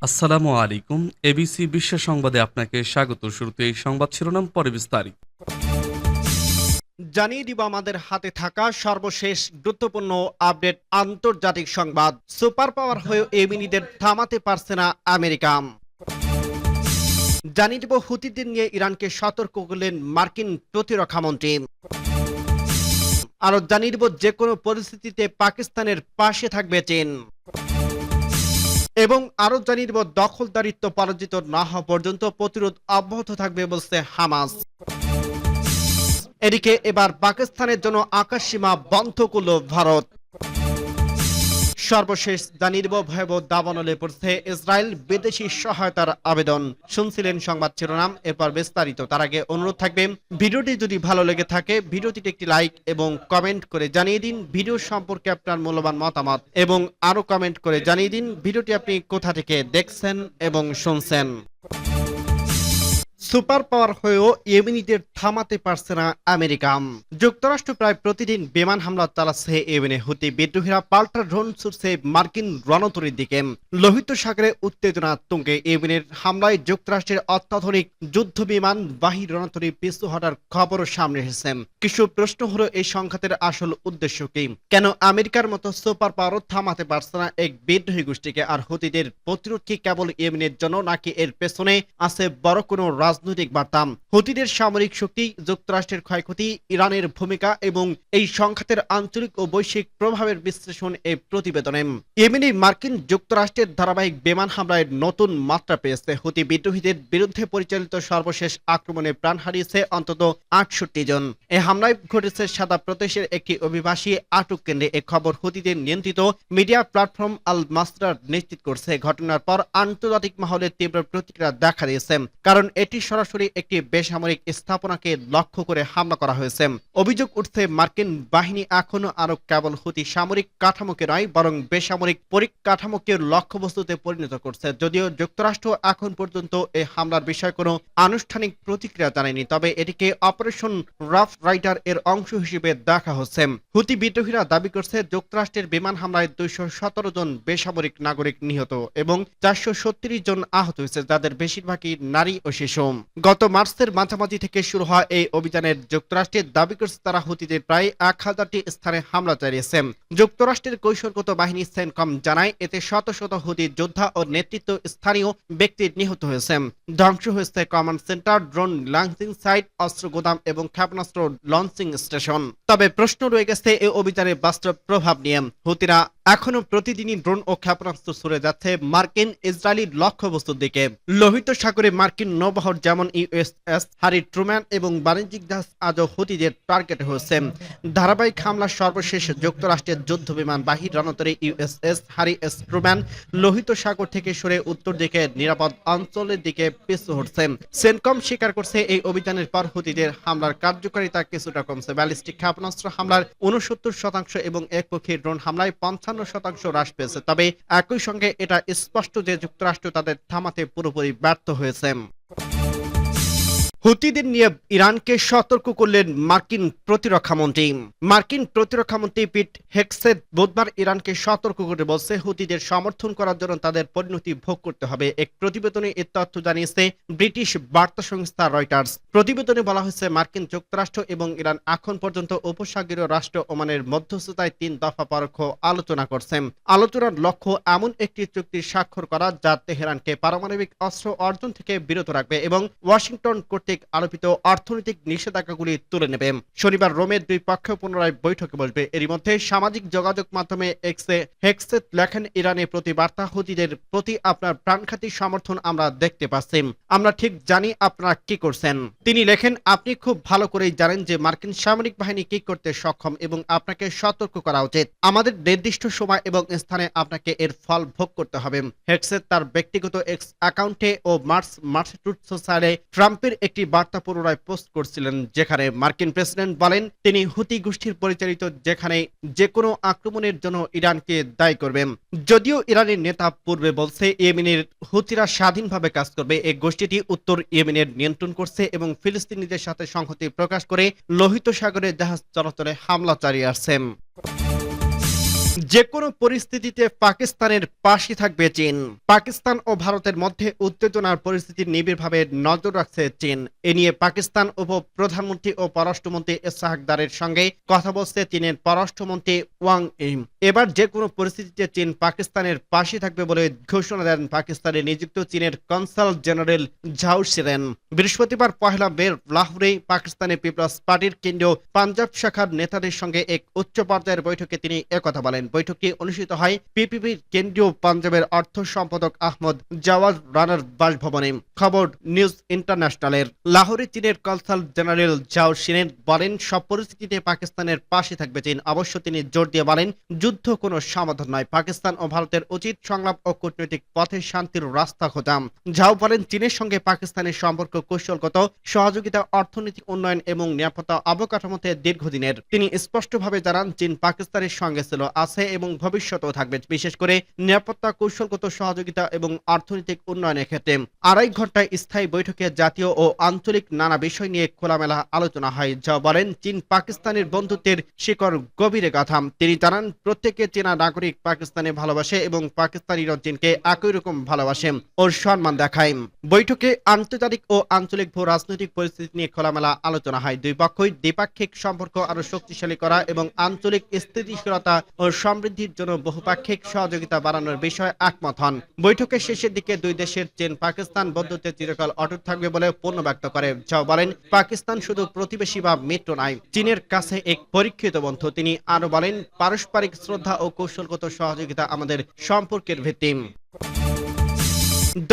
আসসালামু আলাইকুম। এবিসি বিশ্ব সংবাদে আপনাকে স্বাগত। শুরুতে এই সংবাদ শিরোনাম, পরে বিস্তারিত। জানিয়ে দিব আমাদের হাতে থাকা সর্বশেষ গুরুত্বপূর্ণ আপডেট আন্তর্জাতিক সংবাদ। সুপার পাওয়ার হয়েও ইয়েমেনিদের থামাতে পারছে না আমেরিকা। জানিয়ে দিব হুতিদের নিয়ে ইরানকে সতর্ক করলেন মার্কিন প্রতিরক্ষামন্ত্রী। আরো জানিয়ে দিব যে কোনো পরিস্থিতিতে পাকিস্তানের পাশে থাকবে চীন। এবং আরো জানিয়ে দিব দখলদারিত্ব পরাজিত না হওয়া পর্যন্ত প্রতিরোধ অব্যাহত থাকবে বলছে হামাস। এদিকে এবার পাকিস্তানের জন্য আকাশসীমা বন্ধ করল ভারত। সর্বশেষ জানিয়ে দেব ভয়াবহ দাবানলে পড়ছে ইসরায়েল, বিদেশি সহায়তার আবেদন। শুনছিলেন সংবাদ শিরোনাম, এরপর বিস্তারিত। তার আগে অনুরোধ থাকবে, ভিডিওটি যদি ভালো লেগে থাকে ভিডিওটিতে একটি লাইক এবং কমেন্ট করে জানিয়ে দিন ভিডিও সম্পর্কে আপনার মূল্যবান মতামত, এবং আরো কমেন্ট করে জানিয়ে দিন ভিডিওটি আপনি কোথা থেকে দেখছেন এবং শুনছেন। সুপার পাওয়ার হয়েও ইয়েমেনিদের থামাতে পারছে না আমেরিকা। যুক্তরাষ্ট্র প্রায় প্রতিদিন বিমান হামলা চালাচ্ছে ইয়েমেনে। হুতি বিদ্রোহীরা পাল্টা ড্রোন ছুটছে মার্কিন রণতরীর দিকে। লোহিত সাগরে উত্তেজনা তুঙ্গে। ইয়েমেনের হামলায় যুক্তরাষ্ট্রের অত্যাধুনিক যুদ্ধ বিমান বাহী রণতরী পিছু হটার খবরও সামনে এসেছে। কিছু প্রশ্ন হলো, এই সংঘাতের আসল উদ্দেশ্য কি? কেন আমেরিকার মতো সুপার পাওয়ারও থামাতে পারছে না এক বিদ্রোহী গোষ্ঠীকে? আর হুতিদের প্রতিরোধ কি কেবল ইয়েমেনের জন্য, নাকি এর পেছনে আছে বড় কোনো রাজনৈতিক বার্তা? হুতিদের সামরিক শক্তি, যুক্তরাষ্ট্রের ক্ষয়ক্ষতি, ইরানের ভূমিকা এবং এই সংঘাতের আঞ্চলিক ও বৈশ্বিক প্রভাবের বিশ্লেষণ এই প্রতিবেদনে। ইয়েমেনে মার্কিন যুক্তরাষ্ট্রের ধারাবাহিক বিমান হামলায় নতুন মাত্রা পেয়েছে। হুতি বিদ্রোহীদের বিরুদ্ধে পরিচালিত সর্বশেষ আক্রমণে প্রাণ হারিয়েছে অন্তত ৬৮ জন। এই হামলায় ঘটেছে সাদা প্রদেশের একটি অভিবাসী আটক কেন্দ্রে। এ খবর হুতিদের নিয়ন্ত্রিত মিডিয়া প্ল্যাটফর্ম আল মাসরার নিশ্চিত করছে। ঘটনার পর আন্তর্জাতিক মহলে তীব্র প্রতিক্রিয়া দেখা দিয়েছে, কারণ এটি সরাসরি একটি বেসামরিক স্থাপনাকে লক্ষ্য করে হামলা করা হয়েছে। অভিযোগ উঠছে, মার্কিন বাহিনী এখনো আরো কেবল হুতি সামরিক কাঠামোকে নয়, বরং বেসামরিক পরিকাঠামোকে লক্ষ্যবস্তুতে পরিণত করছে। যদিও যুক্তরাষ্ট্র এখন পর্যন্ত এই হামলার বিষয়ে কোনো আনুষ্ঠানিক প্রতিক্রিয়া জানায়নি, তবে এটিকে অপারেশন রাফ রাইডার এর অংশ হিসেবে দেখা হচ্ছে। হুতি বিদ্রোহীরা দাবি করছে, যুক্তরাষ্ট্রের বিমান হামলায় ২১৭ জন বেসামরিক নাগরিক নিহত এবং ৪৩০ জন আহত হয়েছে, যাদের বেশিরভাগই নারী ও শিশু। গত মার্চের মাঝামাঝি থেকে শুরু হওয়া এই অভিযানের যুক্তরাষ্ট্রের দাবি করছে তারা হুতিদের প্রায় ১,০০০টি স্থানে হামলা চালিয়েছে। যুক্তরাষ্ট্রের কৌশলগত বাহিনী সেনকম জানায়, এতে শত শত হুতি যোদ্ধা ও নেতৃত্ব স্থানীয় ব্যক্তি নিহত হয়েছে। ধ্বংস হয়েছে command centre, drone launching site, অস্ত্র গোদাম এবং ক্ষেপণাস্ত্র লঞ্চিং স্টেশন। তবে প্রশ্ন রয়ে গেছে এই অভিযানের বাস্তব প্রভাব নিয়ে। হুতিরা এখনো প্রতিদিনই ড্রোন ও ক্ষেপণাস্ত্র ছুড়ে যাচ্ছে মার্কিন ইসরায়েলি লক্ষ্যবস্তুর দিকে। লোহিত সাগরে মার্কিন নৌবহর যেমন ইউএসএস হ্যারি ট্রুম্যান এবং বাণিজ্যিক জাহাজ আজও হুতিদের টার্গেট হয়েছে। ধারাবাহিক হামলার সর্বশেষ যুক্তরাষ্ট্রের যুদ্ধ বিমান বাহী রণতরী ইউএসএস হ্যারি এস ট্রুম্যান লোহিত সাগর থেকে সরে উত্তর দিকে নিরাপদ অঞ্চলের দিকে পিছু হটছে। সেনকম স্বীকার করছে, এই অভিযানের পর হুতিদের হামলার কার্যকারিতা কিছুটা কমছে। ব্যালিস্টিক ক্ষেপণাস্ত্র হামলার ৬৯% এবং একপক্ষী ড্রোন হামলায় ৫৫% হ্রাস পেয়েছে। তবে একই সঙ্গে এটা স্পষ্ট যে যুক্তরাষ্ট্র তাদের থামাতে পুরোপুরি ব্যর্থ হয়েছে। হুতিদের নিয়ে ইরানকে সতর্ক করলেন মার্কিন প্রতিরক্ষামন্ত্রী। মার্কিন প্রতিরক্ষামন্ত্রী পিট হেগসেথ বুধবার ইরানকে সতর্ক করে বলছে, হুতিদের সমর্থন করার জন্য তাদের পরিণতি ভোগ করতে হবে। এক প্রতিবেদনে এ তথ্য জানিয়েছে ব্রিটিশ বার্তা সংস্থা রয়টার্স। প্রতিবেদনে বলা হয়েছে, মার্কিন যুক্তরাষ্ট্র এবং ইরান এখন পর্যন্ত উপসাগরীয় রাষ্ট্র ওমানের মধ্যস্থতায় ৩ দফা পরোক্ষ আলোচনা করছে। আলোচনার লক্ষ্য এমন একটি চুক্তি স্বাক্ষর করা যা তেহরানকে পারমাণবিক অস্ত্র অর্জন থেকে বিরত রাখবে এবং ওয়াশিংটন কর্তৃক আরোপিত অর্থনৈতিক নিষেধাজ্ঞাগুলি তুলে নেবে। শনিবার রোমে দুই পক্ষ পুনরায় বৈঠকে বসবে। এরই মধ্যে সামাজিক যোগাযোগ মাধ্যমে এক্সে হেগসেথ লেখেন, ইরানের প্রতি বার্তা, হুতিদের প্রতি আপনার প্রাণঘাতী সমর্থন আমরা দেখতে পাচ্ছি। আমরা ঠিক জানি আপনারা কি করছেন। তিনি লেখেন, আপনি খুব ভালো করেই জানেন যে মার্কিন সামরিক বাহিনী কি করতে সক্ষম এবং আপনাকে সতর্ক করা উচিত। আমাদের নির্দিষ্ট সময় এবং স্থানে আপনাকে এর ফল ভোগ করতে হবে। হেগসেথ তার ব্যক্তিগত এক্স অ্যাকাউন্টে ও মার্চ ট্রুথ সোশ্যালে ট্রাম্পের একটি বার্তা পুনরায় পোস্ট করছিলেন, যেখানে মার্কিন প্রেসিডেন্ট বলেন তিনি হুতি গোষ্ঠীর পরিচালিত যেখানে যে কোনো আক্রমণের জন্য ইরানকে দায়ী করবেন। যদিও ইরানের নেতা পূর্বে বলছে ইয়েমেনের হুতিরা স্বাধীনভাবে কাজ করবে, এই গোষ্ঠীটি উত্তর ইয়েমেনের নিয়ন্ত্রণ করছে এবং ফিলিস্তিনিদের সাথে সংহতি প্রকাশ করে লোহিত সাগরে জাহাজ চলাচলে হামলা চালিয়ে আসছে। যে কোনো পরিস্থিতিতে পাকিস্তানের পাশে থাকবে চীন। পাকিস্তান ও ভারতের মধ্যে উত্তেজনার পরিস্থিতি নিবিড়ভাবে নজর রাখছে চীন। এ নিয়ে পাকিস্তান উপপ্রধানমন্ত্রী ও পররাষ্ট্রমন্ত্রী ইসহাক দারের সঙ্গে কথা বলছে চীনের পররাষ্ট্রমন্ত্রী ওয়াং ই। এবার যে কোনো পরিস্থিতিতে চীন পাকিস্তানের পাশে থাকবে বলে ঘোষণা দেন পাকিস্তানে নিযুক্ত চীনের কনসাল জেনারেল ঝাও শিরেন। বৃহস্পতিবার 1 মে লাহোরে পাকিস্তানি পিপলস পার্টির কেন্দ্রীয় পাঞ্জাব শাখার নেতাদের সঙ্গে এক উচ্চ পর্যায়ের বৈঠকে তিনি একথা বলেন। বৈঠকটি অনুষ্ঠিত হয় পিপিপির কেন্দ্রীয় পাঞ্জাবের অর্থ সম্পাদক আহমদ জাওয়াদ রানার বাসভবনে। খবর নিউজ ইন্টারন্যাশনালের। লাহোরে চীনের কনসাল জেনারেল ঝাও শিরেন বলেন, সব পরিস্থিতিতে পাকিস্তানের পাশে থাকবে চীন। অবশ্য তিনি জোর দিয়ে বলেন, যুদ্ধ কোনো সমাধান নয়। পাকিস্তান ও ভারতের উচিত সংলাপ ও কূটনৈতিক পথে শান্তির রাস্তা খোঁজা। ঝাও বলেন, চীনের সঙ্গে পাকিস্তানের সম্পর্ক কৌশলগত সহযোগিতা, অর্থনৈতিক উন্নয়ন এবং নিরাপত্তা অবকাঠামোতে দীর্ঘদিনের। তিনি স্পষ্টভাবে জানান, চীন পাকিস্তানের সঙ্গে ছিল, আছে এবং ভবিষ্যতেও থাকবে, বিশেষ করে নিরাপত্তা, কৌশলগত সহযোগিতা এবং অর্থনৈতিক উন্নয়নের ক্ষেত্রে। 2.5 ঘন্টায় স্থায়ী বৈঠকে জাতীয় ও আঞ্চলিক নানা বিষয় নিয়ে খোলামেলা আলোচনা হয়। ঝাও বলেন, চীন পাকিস্তানের বন্ধুত্বের শিকড় গভীরে গাঁথা। তিনি জানান, প্রত্যেকে চীনা নাগরিক পাকিস্তানে ভালোবাসে এবং পাকিস্তানিরাও চীনকে একই রকম ভালোবাসে ও সম্মান দেখায়। বৈঠকে আন্তর্জাতিক ও আঞ্চলিক ভূ রাজনৈতিক পরিস্থিতি নিয়ে খোলামেলা আলোচনা হয়। দুই পক্ষই দ্বিপাক্ষিক সম্পর্ক আরো শক্তিশালী করা এবং আঞ্চলিক স্থিতিশীলতা ও সমৃদ্ধির জন্য বহুপাক্ষিক সহযোগিতা বাড়ানোর বিষয়ে একমত হন। বৈঠকের শেষের দিকে দুই দেশের চীন পাকিস্তান বন্ধুত্বে চিরকাল অটুট থাকবে বলে পূর্ণ ব্যক্ত করে। ঝাও বলেন, পাকিস্তান শুধু প্রতিবেশী বা মিত্র নয়, চীনের কাছে এক পরীক্ষিত বন্ধু। তিনি আরো বলেন, পারস্পরিক শ্রদ্ধা ও কৌশলগত সহযোগিতা আমাদের সম্পর্কের ভিত্তি।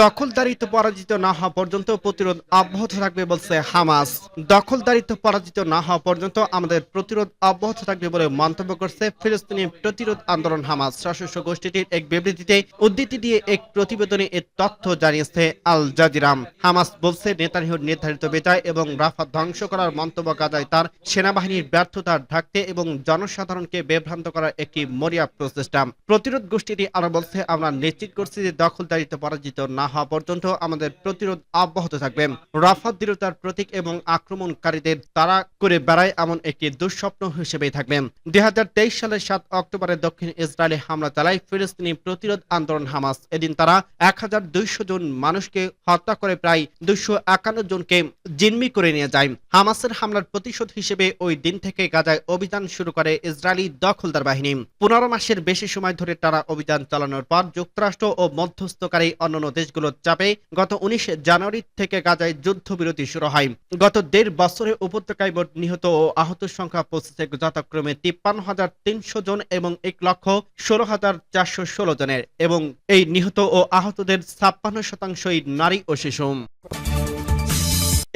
দখলদারিত্ব পরাজিত না হওয়া পর্যন্ত প্রতিরোধ অব্যাহত থাকবে বলছে হামাস। দখলদারিত্ব পরাজিত না হওয়া পর্যন্ত আমাদের প্রতিরোধ অব্যাহত থাকবে বলে মন্তব্য করছে ফিলিস্তিনি প্রতিরোধ আন্দোলন হামাস। সশস্ত্র গোষ্ঠীটির এক বিবৃতিতে উদ্ধৃতি দিয়ে এক প্রতিবেদনে এ তথ্য জানিয়েছে আল জাজিরা। হামাস বলছে, নেতানিয়াহুর নির্ধারিত বিজয় এবং রাফা ধ্বংস করার মন্তব্য গাজায় তার সেনাবাহিনীর ব্যর্থতা ঢাকতে এবং জনসাধারণকে বিভ্রান্ত করার একটি মরিয়া প্রচেষ্টা। প্রতিরোধ গোষ্ঠীটি আরো বলছে, আমরা নিশ্চিত করছি যে দখলদারিত্ব পরাজিত না হওয়া পর্যন্ত আমাদের প্রতিরোধ অব্যাহত থাকবে। রাফাত দৃঢ়তার প্রতীক এবং আক্রমণকারীদের তাড়া করে বেড়ায় এমন একটি দুঃস্বপ্ন হিসেবেই থাকবে। 2023 সালের 7 অক্টোবরে দক্ষিণ ইসরায়েলে হামলা চালায় ফিলিস্তিনি প্রতিরোধ আন্দোলন হামাস। এদিন তারা 1200 জন মানুষকে হত্যা করে প্রায় 251 জনকে জিম্মি করে নিয়ে যায়। হামাসের হামলার প্রতিশোধ হিসেবে ওই দিন থেকে গাজায় অভিযান শুরু করে ইসরায়েলি দখলদার বাহিনী। 15 মাসের বেশি সময় ধরে টানা অভিযান চালানোর পর যুক্তরাষ্ট্র ও মধ্যস্থকারী অন্যান্য দেশগুলোর চাপে গত 19 জানুয়ারি থেকে গাজায় যুদ্ধবিরতি শুরু হয়। গত 1.5 বছরে উপত্যকায় মোট নিহত ও আহত সংখ্যা পৌঁছেছে যথাক্রমে 53,300 জন এবং 1,16,416 জনের, এবং এই নিহত ও আহতদের 56% নারী ও শিশু।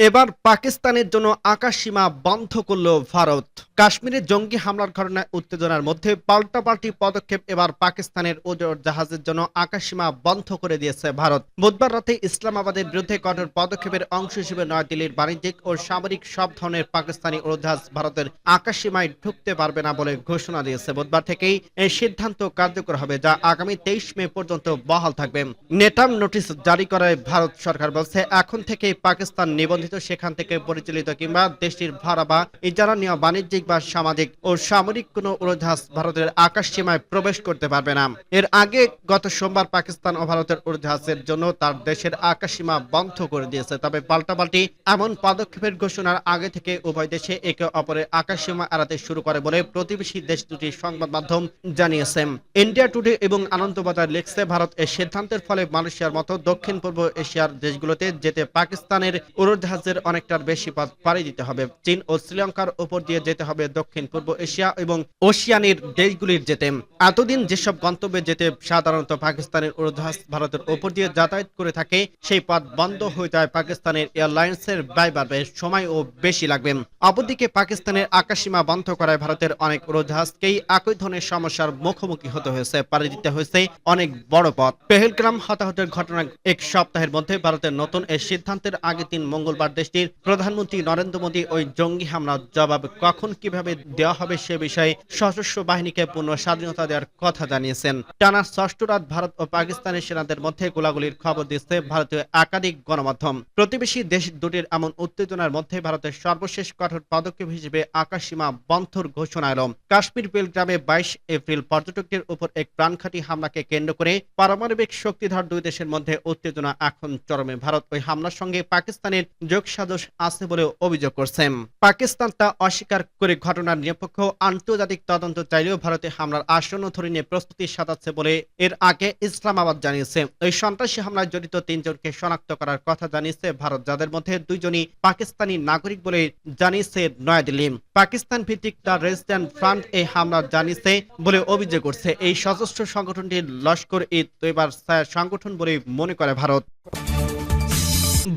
এবার পাকিস্তানের জন্য আকাশসীমা বন্ধ করল ভারত। কাশ্মীরে জঙ্গি হামলার ঘটনায় উত্তেজনার মধ্যে পাল্টাপাল্টি পদক্ষেপ। এবার পাকিস্তানের জাহাজের জন্য আকাশসীমা বন্ধ করে দিয়েছে ভারত। বুধবার রাতে ইসলামাবাদের বিরুদ্ধে কঠোর পদক্ষেপের অংশ হিসেবে নয়াদিল্লির বাণিজ্যিক ও সামরিক সব ধরনের পাকিস্তানি উড়োজাহাজ ভারতের আকাশসীমায় ঢুকতে পারবে না বলে ঘোষণা দিয়েছে। বুধবার থেকেই এই সিদ্ধান্ত কার্যকর হবে, যা আগামী 23 মে পর্যন্ত বহাল থাকবে। নেটাম নোটিশ জারি করায় ভারত সরকার বলছে, এখন থেকে পাকিস্তান নিবন্ধিত সেখান থেকে পরিচালিত কিংবা দেশটির ভাড়া বা ইজারা নেওয়া বাণিজ্যিক বা সামাজিক ও সামরিক কোনো উড়োজাহাজ ভারতের আকাশ সীমায় প্রবেশ করতে পারবে না। এর আগে গত সোমবার পাকিস্তান ও ভারতের উড়োজাহাজের জন্য তার দেশের আকাশ সীমা বন্ধ করে দিয়েছে। তবে পাল্টাপাল্টি এমন পদক্ষেপের ঘোষণার আগে থেকে উভয় দেশে একে অপরের আকাশ সীমা এড়াতে শুরু করে বলে প্রতিবেশী দেশ দুটির সংবাদ মাধ্যম জানিয়েছে। ইন্ডিয়া টুডে এবং আনন্দবাজার লিখছে, ভারত এই সিদ্ধান্তের ফলে মালয়েশিয়ার মতো দক্ষিণ পূর্ব এশিয়ার দেশগুলোতে যেতে পাকিস্তানের উড়োজাহাজের অনেকটার বেশি পথ পাড়ি দিতে হবে। চীন ও শ্রীলঙ্কার উপর দিয়ে যেতে হবে দক্ষিণ পূর্ব এশিয়া এবং ওশিয়ানের দেশগুলির যেতে। এতদিন যেসব গন্তব্যে যেতে সাধারণত পাকিস্তানের উড়োজাহাজ ভারতের উপর দিয়ে যাতায়াত করে থাকে, সেই পথ বন্ধ হয়ে যায়। পাকিস্তানের এয়ারলাইন্সের ব্যয় বাড়বে, সময়ও বেশি লাগবে। অপরদিকে পাকিস্তানের আকাশসীমা বন্ধ করায় ভারতের অনেক উড়োজাহাজকেই একই ধরনের সমস্যার মুখোমুখি হতে হয়েছে, পাড়ি দিতে হয়েছে অনেক বড় পথ। পেহেলগ্রাম হতাহতের ঘটনা এক সপ্তাহের মধ্যে ভারতের নতুন এই সিদ্ধান্তের আগে 3 মঙ্গলবার বুধবার দেশটির প্রধানমন্ত্রী নরেন্দ্র মোদী ওই জঙ্গি হামলার জবাব কখন কিভাবে দেওয়া হবে সে বিষয়ে সশস্ত্র বাহিনীকে পূর্ণ স্বাধীনতা দেওয়ার কথা জানিয়েছেন। টানা ষষ্ঠ রাত ভারত ও পাকিস্তানের সেনাদের মধ্যে গোলাগুলির খবর দিচ্ছে ভারতীয় একাধিক গণমাধ্যম। প্রতিবেশী দেশ দুটির এমন উত্তেজনার মধ্যে ভারতের সর্বশেষ কঠোর পদক্ষেপ হিসেবে আকাশসীমা বন্ধর ঘোষণা এল। কাশ্মীর পেলগ্রামে 22 এপ্রিল পর্যটকদের উপর এক প্রাণঘাতী হামলাকে কেন্দ্র করে পারমাণবিক শক্তিধর দুই দেশের মধ্যে উত্তেজনা এখন চরমে। ভারত ওই হামলার সঙ্গে পাকিস্তানের যোগসাজশ আছে বলে অভিযোগ করছে। পাকিস্তান তা অস্বীকার করে ঘটনার নিরপেক্ষ আন্তর্জাতিক তদন্ত চাইলেও ভারতে হামলার আসন্ন ধরে নিয়ে প্রস্তুতি সাজাচ্ছে বলে এর আগে ইসলামাবাদ জানিয়েছে। ওই সন্ত্রাসী হামলায় জড়িত 3 জনকে শনাক্ত করার কথা জানিয়েছে ভারত, যাদের মধ্যে 2 জনই পাকিস্তানি নাগরিক বলে জানিয়েছে নয়াদিল্লি। পাকিস্তান ভিত্তিক দ্য রেজিস্ট্যান্ট ফ্রন্ট এই হামলা জানিয়েছে বলে অভিযোগ করছে। এই সশস্ত্র সংগঠনটি লস্কর ই তৈবার সংগঠন বলে মনে করে ভারত।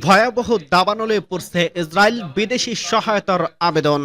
ভয়াবহ দাবানলে পড়ছে ইসরায়েল, বিদেশি সহায়তার আবেদন।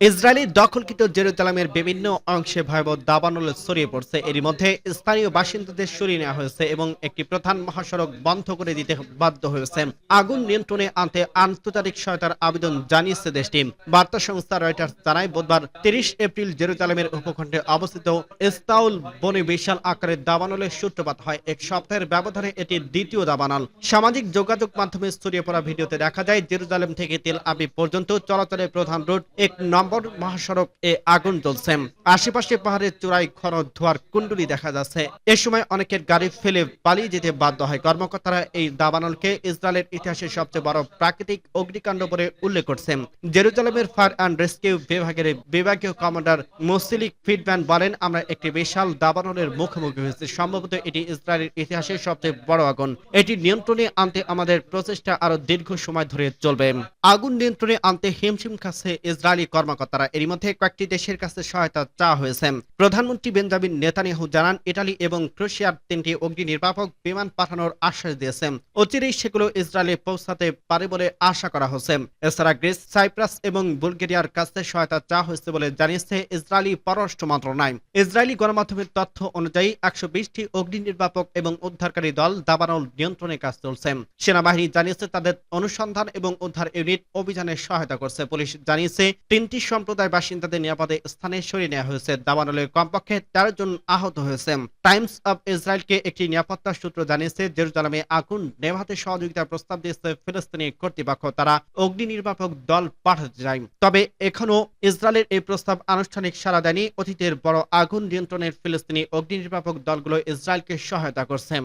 ইসরায়েলি দখলকৃত জেরুজালেমের বিভিন্ন অংশে ভয়াবহ দাবানলে ছড়িয়ে পড়ছে। এরই মধ্যে স্থানীয় বাসিন্দাদের সরিয়ে নেওয়া হয়েছে এবং একটি প্রধান মহাসড়ক বন্ধ করে দিতে বাধ্য হয়েছে। আগুন নিয়ন্ত্রণে আনতে আন্তর্জাতিক সহায়তার আবেদন জানিয়েছে দেশটি। বার্তা সংস্থা রয়টার্স জানায় বুধবার 30 এপ্রিল জেরুজালেমের উপখণ্ডে অবস্থিত ইস্তাউল বনে বিশাল আকারের দাবানলের সূত্রপাত হয়। এক সপ্তাহের ব্যবধানে এটি দ্বিতীয় দাবানল। সামাজিক যোগাযোগ মাধ্যমে ছড়িয়ে পড়া ভিডিওতে দেখা যায় জেরুজালেম থেকে তেল আবিব পর্যন্ত চলাচলের প্রধান রুট 1 নম্বর মহাসড়ক এ আগুন জ্বলছে। আশেপাশে পাহাড়ের চূড়ায় ঘন ধোঁয়ার কুণ্ডলী দেখা যাচ্ছে। এ সময় অনেকের গাড়ি ফেলে পালিয়ে যেতে বাধ্য হয়। কর্মকর্তারা এই দাবানলকে ইসরায়েলের ইতিহাসের সবচেয়ে বড় প্রাকৃতিক অগ্নিকাণ্ড বলে উল্লেখ করছেন। জেরুজালেমের ফায়ার অ্যান্ড রেস্কিউ বিভাগের বিভাগীয় কমান্ডার মোসিলিক ফিডম্যান বলেন, আমরা একটি বিশাল দাবানলের মুখোমুখি হয়েছি। সম্ভবত এটি ইসরায়েলের ইতিহাসের সবচেয়ে বড় আগুন। এটি নিয়ন্ত্রণে আনতে আমাদের প্রচেষ্টা আরো দীর্ঘ সময় ধরে চলবে। আগুন নিয়ন্ত্রণে আনতে হিমশিম খাচ্ছে ইসরায়েলি কর্মকর্তারা। এর মধ্যে কয়েকটি দেশের কাছে সহায়তা চাওয়া হয়েছে। প্রধানমন্ত্রী বেঞ্জামিন নেতানিয়াহু জানান, ইটালি এবং ক্রোয়েশিয়ার 3টি অগ্নি নির্বাপক বিমান পাঠানোর আশ্বাস দিয়েছেন। অচিরেই সেগুলো ইসরায়েলে পৌঁছাতে পারে বলে আশা করা হচ্ছে। এছাড়া গ্রিস, সাইপ্রাস এবং বুলগেরিয়ার কাছে সহায়তা চাওয়া হয়েছে বলে জানিয়েছে ইসরায়েলি পররাষ্ট্র মন্ত্রণালয়। ইসরায়েলি গণমাধ্যমের তথ্য অনুযায়ী 120টি অগ্নি নির্বাপক এবং উদ্ধারকারী দল দাবানল নিয়ন্ত্রণে কাজ চলছে। সেনাবাহিনী জানিয়েছে তাদের অনুসন্ধান এবং উদ্ধার ইউনিট অভিযানে সহায়তা করছে। পুলিশ জানিয়েছে 3টি সম্প্রদায় বাসিন্দাদের নিরাপদে স্থানে সরিয়ে নেওয়া হয়েছে। দাবানলে কমপক্ষে 13 জন আহত হয়েছে। টাইমস অব ইসরায়েলকে একটি নিরাপত্তা সূত্র জানিয়েছে জেরুজালেমে আগুন নেভাতে সহযোগিতার প্রস্তাব দিয়েছে ফিলিস্তিনি কর্তৃপক্ষ। তারা অগ্নি নির্বাপক দল পাঠাতে চায়। তবে এখনো ইসরায়েলের এই প্রস্তাব আনুষ্ঠানিক সাড়া দেয়নি। অতীতের বড় আগুন নিয়ন্ত্রণের ফিলিস্তিনি অগ্নি নির্বাপক দলগুলো ইসরায়েলকে সহায়তা করছে।